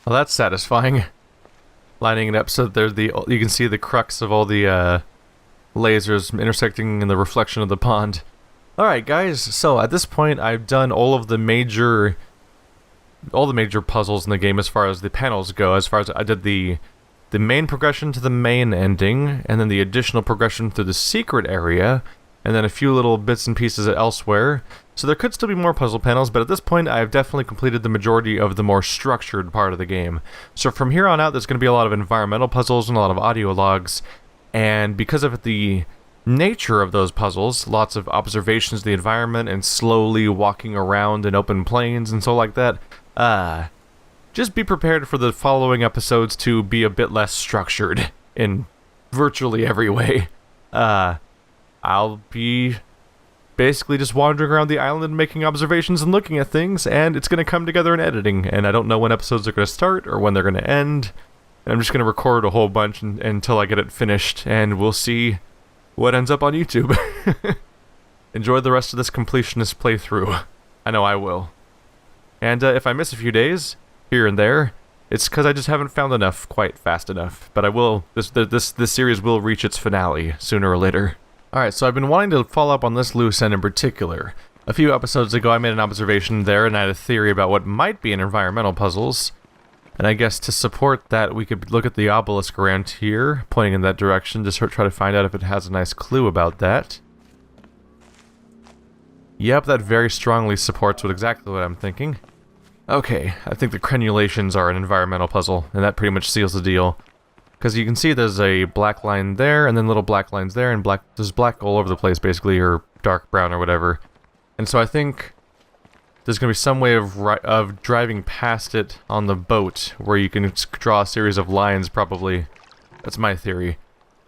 Well, that's satisfying. Lining it up so that you can see the crux of all the lasers intersecting in the reflection of the pond. Alright guys, so at this point I've done all the major puzzles in the game as far as the panels go. As far as I did the main progression to the main ending, and then the additional progression through the secret area, and then a few little bits and pieces elsewhere. So there could still be more puzzle panels, but at this point I've definitely completed the majority of the more structured part of the game. So from here on out there's going to be a lot of environmental puzzles and a lot of audio logs, and because of the nature of those puzzles, lots of observations of the environment and slowly walking around in open plains and so like that, just be prepared for the following episodes to be a bit less structured in virtually every way. I'll be basically just wandering around the island and making observations and looking at things, and it's going to come together in editing, and I don't know when episodes are going to start or when they're going to end. I'm just going to record a whole bunch until I get it finished, and we'll see what ends up on YouTube. Enjoy the rest of this completionist playthrough. I know I will. And if I miss a few days, here and there, it's because I just haven't found enough quite fast enough. But I will, this series will reach its finale sooner or later. Alright, so I've been wanting to follow up on this loose end in particular. A few episodes ago I made an observation there and I had a theory about what might be in environmental puzzles. And I guess to support that we could look at the obelisk around here, pointing in that direction, just try to find out if it has a nice clue about that. Yep, that very strongly supports exactly what I'm thinking. Okay, I think the crenulations are an environmental puzzle, and that pretty much seals the deal. Because you can see there's a black line there, and then little black lines there, and there's black all over the place, basically, or dark brown or whatever. And so I think there's going to be some way of driving past it on the boat, where you can draw a series of lines, probably. That's my theory.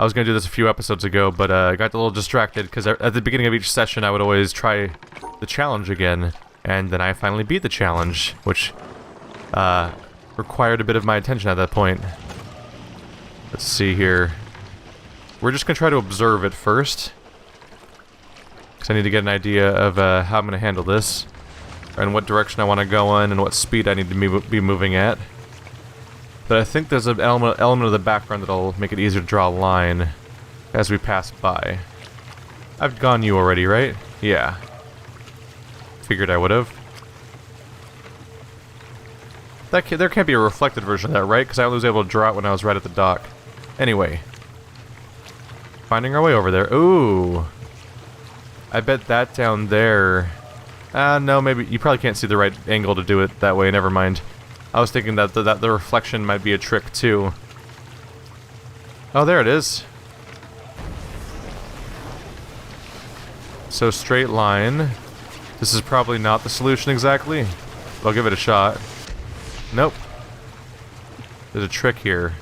I was going to do this a few episodes ago, but I got a little distracted, because at the beginning of each session I would always try the challenge again. And then I finally beat the challenge, which required a bit of my attention at that point. Let's see here. We're just going to try to observe it first, because I need to get an idea of how I'm going to handle this, and what direction I want to go in, and what speed I need to be moving at. But I think there's an element of the background that'll make it easier to draw a line as we pass by. I've gone you already, right? Yeah. Figured I would have. There can't be a reflected version of that, right? Because I was able to draw it when I was right at the dock. Anyway. Finding our way over there. Ooh. I bet that down there... no, maybe... You probably can't see the right angle to do it that way, never mind. I was thinking that the reflection might be a trick, too. Oh, there it is. So, straight line... This is probably not the solution exactly. But I'll give it a shot. Nope. There's a trick here.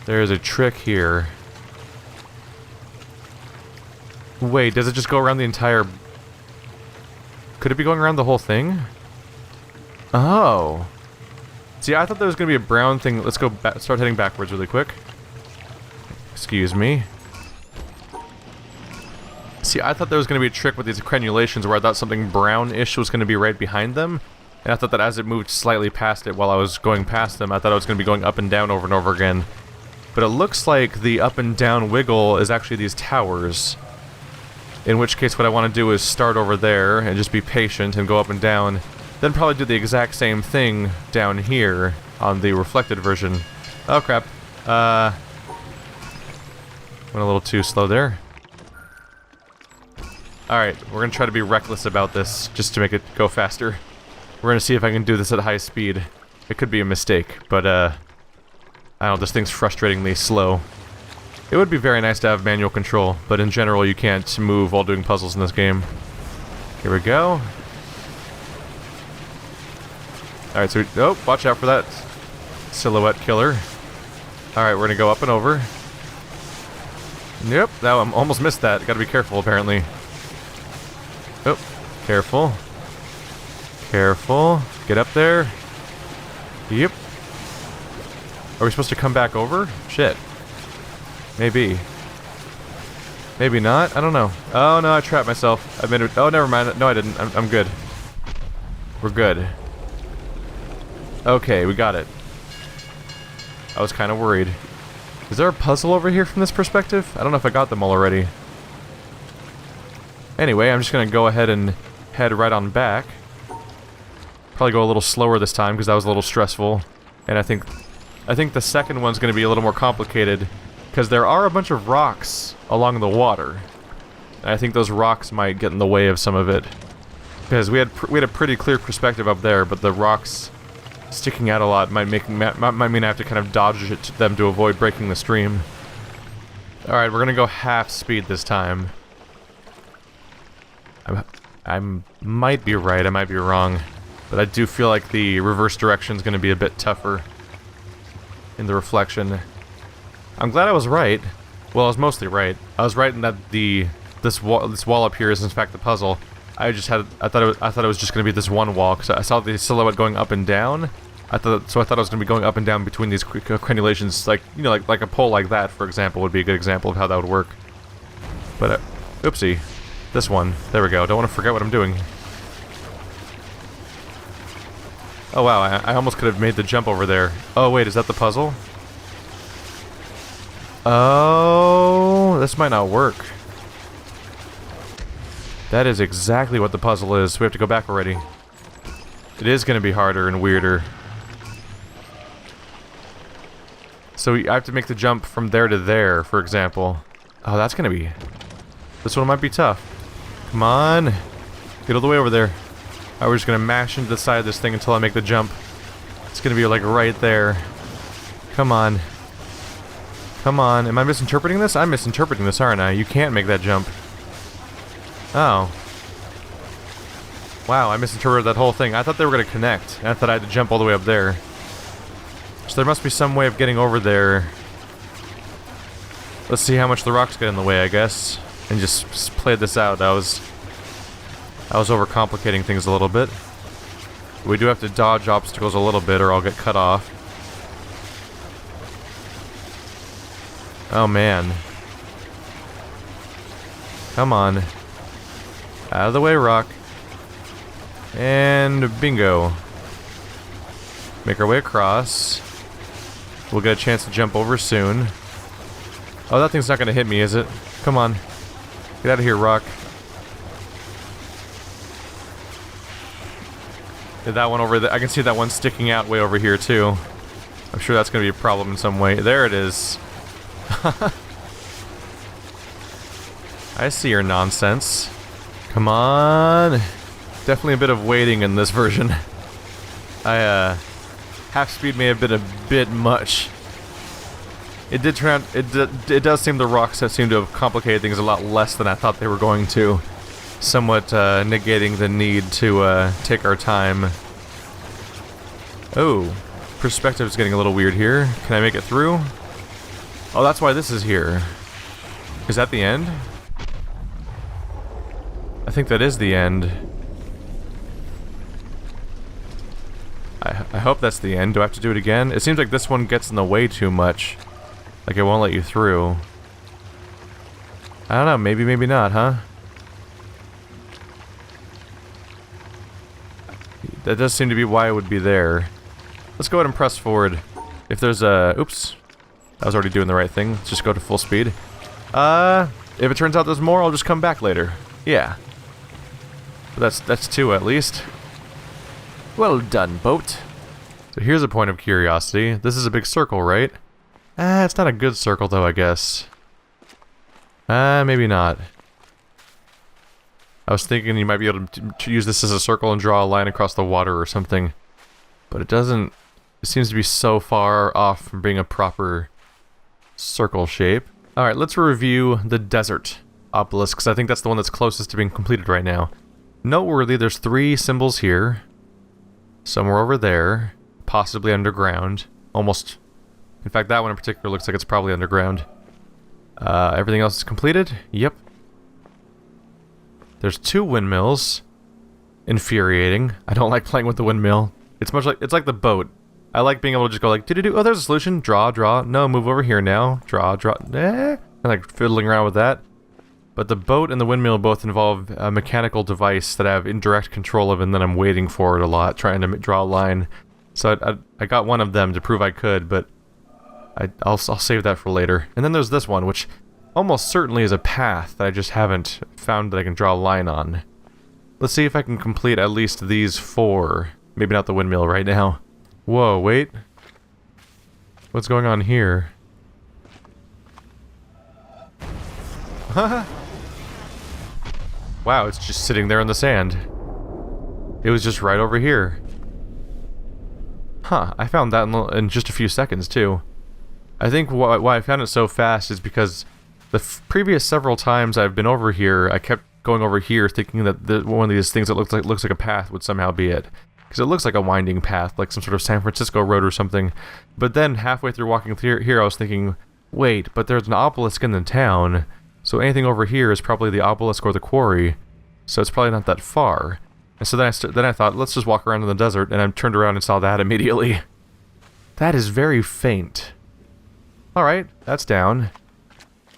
There's a trick here. Wait, does it just go around the entire... Could it be going around the whole thing? Oh. See, I thought there was going to be a brown thing. Let's go start heading backwards really quick. Excuse me. See, I thought there was going to be a trick with these crenulations where I thought something brownish was going to be right behind them. And I thought that as it moved slightly past it while I was going past them, I thought I was going to be going up and down over and over again. But it looks like the up and down wiggle is actually these towers. In which case what I want to do is start over there and just be patient and go up and down. Then probably do the exact same thing down here on the reflected version. Oh crap. Went a little too slow there. Alright, we're going to try to be reckless about this, just to make it go faster. We're going to see if I can do this at high speed. It could be a mistake, but I don't know, this thing's frustratingly slow. It would be very nice to have manual control, but in general you can't move while doing puzzles in this game. Here we go. Alright, so oh, watch out for that silhouette killer. Alright, we're going to go up and over. Yep, that one almost missed that. Gotta be careful, apparently. Oh, careful. Careful. Get up there. Yep. Are we supposed to come back over? Shit. Maybe. Maybe not? I don't know. Oh no, I trapped myself. I made it. Oh, never mind. No, I didn't. I'm good. We're good. Okay, we got it. I was kind of worried. Is there a puzzle over here from this perspective? I don't know if I got them all already. Anyway, I'm just gonna go ahead and head right on back. Probably go a little slower this time because that was a little stressful. And I think the second one's gonna be a little more complicated because there are a bunch of rocks along the water. And I think those rocks might get in the way of some of it. Because we had a pretty clear perspective up there, but the rocks sticking out a lot might mean I have to kind of dodge them to avoid breaking the stream. Alright, we're gonna go half speed this time. I might be right, I might be wrong. But I do feel like the reverse direction is gonna be a bit tougher in the reflection. I'm glad I was right. Well, I was mostly right. I was right in that this wall up here is in fact the puzzle. I thought it was just gonna be this one wall because I saw the silhouette going up and down. I thought it was gonna be going up and down between these crenulations, like like a pole like that, for example, would be a good example of how that would work. But oopsie, this one. There we go. Don't want to forget what I'm doing. Oh wow, I almost could have made the jump over there. Oh wait, is that the puzzle? Oh, this might not work. That is exactly what the puzzle is. We have to go back already. It is going to be harder and weirder. So I have to make the jump from there to there, for example. Oh, that's going to be... This one might be tough. Come on. Get all the way over there. Alright, we're just going to mash into the side of this thing until I make the jump. It's going to be like right there. Come on. Come on. Am I misinterpreting this? I'm misinterpreting this, aren't I? You can't make that jump. Oh. Wow, I misinterpreted that whole thing. I thought they were going to connect. And I thought I had to jump all the way up there. So there must be some way of getting over there. Let's see how much the rocks get in the way, I guess. And just play this out. I was overcomplicating things a little bit. We do have to dodge obstacles a little bit or I'll get cut off. Oh man. Come on. Out of the way, rock. And bingo. Make our way across. We'll get a chance to jump over soon. Oh, that thing's not going to hit me, is it? Come on. Get out of here, rock. That one over there. I can see that one sticking out way over here, too. I'm sure that's going to be a problem in some way. There it is. I see your nonsense. Come on. Definitely a bit of waiting in this version. Half speed may have been a bit much. It did turn out, it does seem the rocks have seemed to have complicated things a lot less than I thought they were going to. Somewhat negating the need to take our time. Oh, perspective's getting a little weird here. Can I make it through? Oh, that's why this is here. Is that the end? I think that is the end. I hope that's the end. Do I have to do it again? It seems like this one gets in the way too much. Like it won't let you through. I don't know, maybe, maybe not, huh? That does seem to be why it would be there. Let's go ahead and press forward. If there's a... Oops. I was already doing the right thing. Let's just go to full speed. If it turns out there's more, I'll just come back later. Yeah. But that's two at least. Well done, boat. So here's a point of curiosity. This is a big circle, right? It's not a good circle though, I guess. Maybe not. I was thinking you might be able to use this as a circle and draw a line across the water or something. But it doesn't... It seems to be so far off from being a proper circle shape. Alright, let's review the desert obelisk, because I think that's the one that's closest to being completed right now. Noteworthy, there's 3 symbols here. Somewhere over there. Possibly underground. Almost... In fact, that one in particular looks like it's probably underground. Everything else is completed? Yep. There's 2 windmills. Infuriating. I don't like playing with the windmill. It's like the boat. I like being able to just go like, do-do-do, oh, there's a solution, draw, no, move over here now, draw, and like fiddling around with that. But the boat and the windmill both involve a mechanical device that I have indirect control of, and then I'm waiting for it a lot, trying to draw a line. So I got one of them to prove I could, but I'll save that for later. And then there's this one, which almost certainly is a path that I just haven't found that I can draw a line on. Let's see if I can complete at least these 4. Maybe not the windmill right now. Whoa, wait. What's going on here? Wow, it's just sitting there in the sand. It was just right over here. Huh, I found that in just a few seconds, too. I think why I found it so fast is because the previous several times I've been over here, I kept going over here thinking that one of these things that looks like a path would somehow be it. Because it looks like a winding path, like some sort of San Francisco road or something. But then, halfway through walking through here, I was thinking, wait, but there's an obelisk in the town, so anything over here is probably the obelisk or the quarry, so it's probably not that far. And so then I thought, let's just walk around in the desert, and I turned around and saw that immediately. That is very faint. Alright, that's down.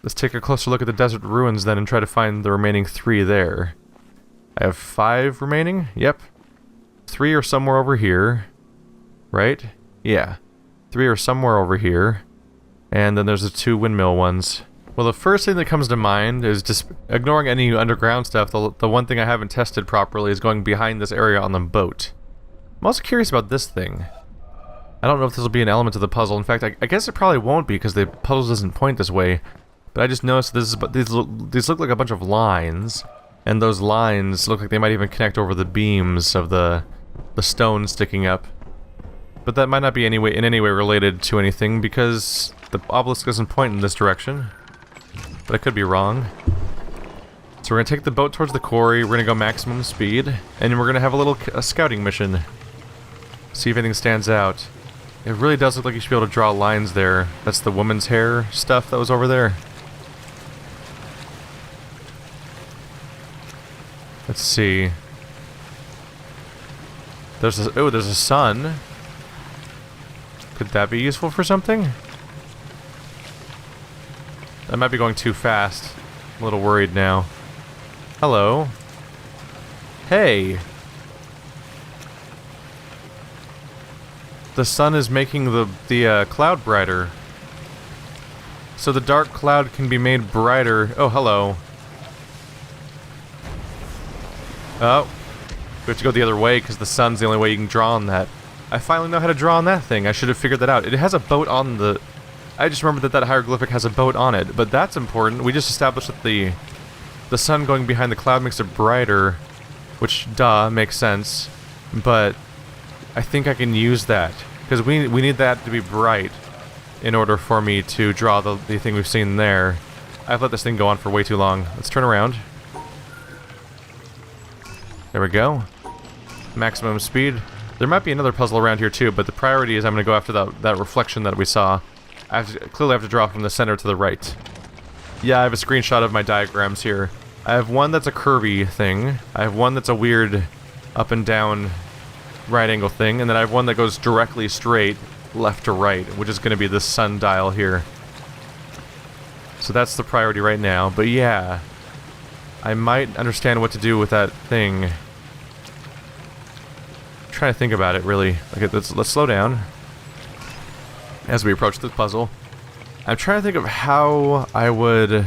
Let's take a closer look at the desert ruins then and try to find the remaining 3 there. I have 5 remaining? Yep. 3 are somewhere over here. Right? Yeah. 3 are somewhere over here. And then there's the 2 windmill ones. Well, the first thing that comes to mind is just ignoring any underground stuff. The one thing I haven't tested properly is going behind this area on the boat. I'm also curious about this thing. I don't know if this will be an element of the puzzle. In fact, I guess it probably won't be because the puzzle doesn't point this way. But I just noticed these look like a bunch of lines. And those lines look like they might even connect over the beams of the stone sticking up. But that might not be in any way related to anything because the obelisk doesn't point in this direction. But I could be wrong. So we're going to take the boat towards the quarry, we're going to go maximum speed, and we're going to have a scouting mission. See if anything stands out. It really does look like you should be able to draw lines there. That's the woman's hair stuff that was over there. Let's see. There's a sun. Could that be useful for something? I might be going too fast. I'm a little worried now. Hello. Hey. The sun is making the cloud brighter. So the dark cloud can be made brighter. Oh, hello. Oh. We have to go the other way because the sun's the only way you can draw on that. I finally know how to draw on that thing. I should have figured that out. It has a boat on the... I just remembered that hieroglyphic has a boat on it, but that's important. We just established that the sun going behind the cloud makes it brighter, which, duh, makes sense. But I think I can use that, because we need that to be bright in order for me to draw the thing we've seen there. I've let this thing go on for way too long. Let's turn around. There we go. Maximum speed. There might be another puzzle around here too, but the priority is I'm going to go after that reflection that we saw. I clearly have to draw from the center to the right. Yeah, I have a screenshot of my diagrams here. I have one that's a curvy thing. I have one that's a weird up and down right angle thing. And then I have one that goes directly straight left to right, which is going to be the sundial here. So that's the priority right now. But yeah, I might understand what to do with that thing. I'm trying to think about it, really. Okay, let's slow down as we approach this puzzle. I'm trying to think of how I would...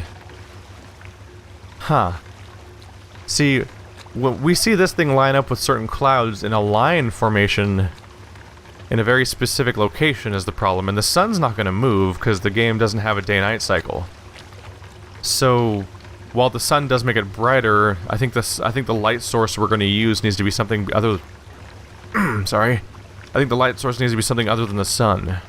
See, when we see this thing line up with certain clouds in a line formation in a very specific location is the problem, and the sun's not going to move because the game doesn't have a day-night cycle. So, while the sun does make it brighter, I think the light source we're going to use needs to be something other... Sorry. I think the light source needs to be something other than the sun.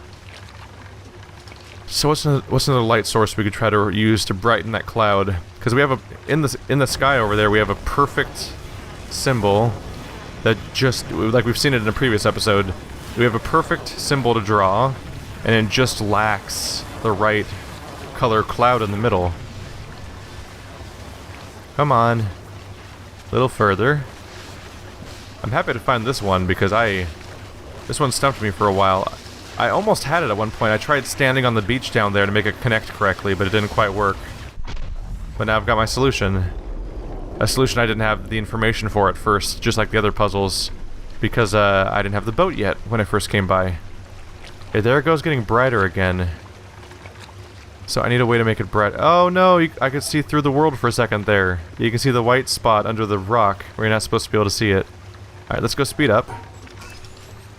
So what's another light source we could try to use to brighten that cloud? Because we have in the sky over there we have a perfect symbol that just, like we've seen it in a previous episode, we have a perfect symbol to draw, and it just lacks the right color cloud in the middle. Come on, a little further. I'm happy to find this one because this one stumped me for a while. I almost had it at one point. I tried standing on the beach down there to make it connect correctly, but it didn't quite work. But now I've got my solution. A solution I didn't have the information for at first, just like the other puzzles, because I didn't have the boat yet when I first came by. Okay, there it goes, getting brighter again. So I need a way to make it bright. Oh no, I could see through the world for a second there. You can see the white spot under the rock where you're not supposed to be able to see it. Alright, let's go speed up.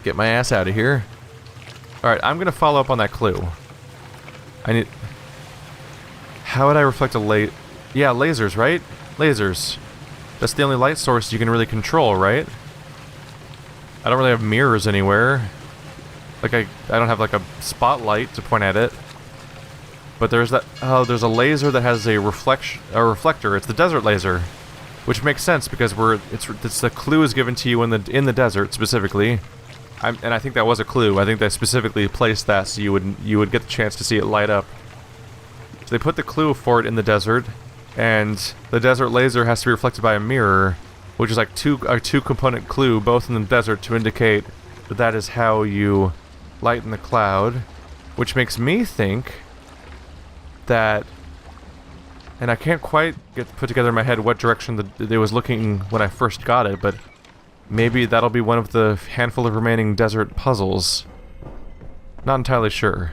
Get my ass out of here. Alright, I'm gonna follow up on that clue. I need... How would I reflect a light? Yeah, lasers, right? Lasers. That's the only light source you can really control, right? I don't really have mirrors anywhere. Like, I don't have, like, a spotlight to point at it. But there's that... Oh, there's a laser that has a reflector. It's the desert laser. Which makes sense, because it's the clue is given to you in the desert, specifically. And I think that was a clue. I think they specifically placed that so you would get the chance to see it light up. So they put the clue for it in the desert, and the desert laser has to be reflected by a mirror, which is like a two-component clue, both in the desert, to indicate that that is how you lighten the cloud, which makes me think that, and I can't quite put together in my head what direction it was looking when I first got it, but maybe that'll be one of the handful of remaining desert puzzles. Not entirely sure.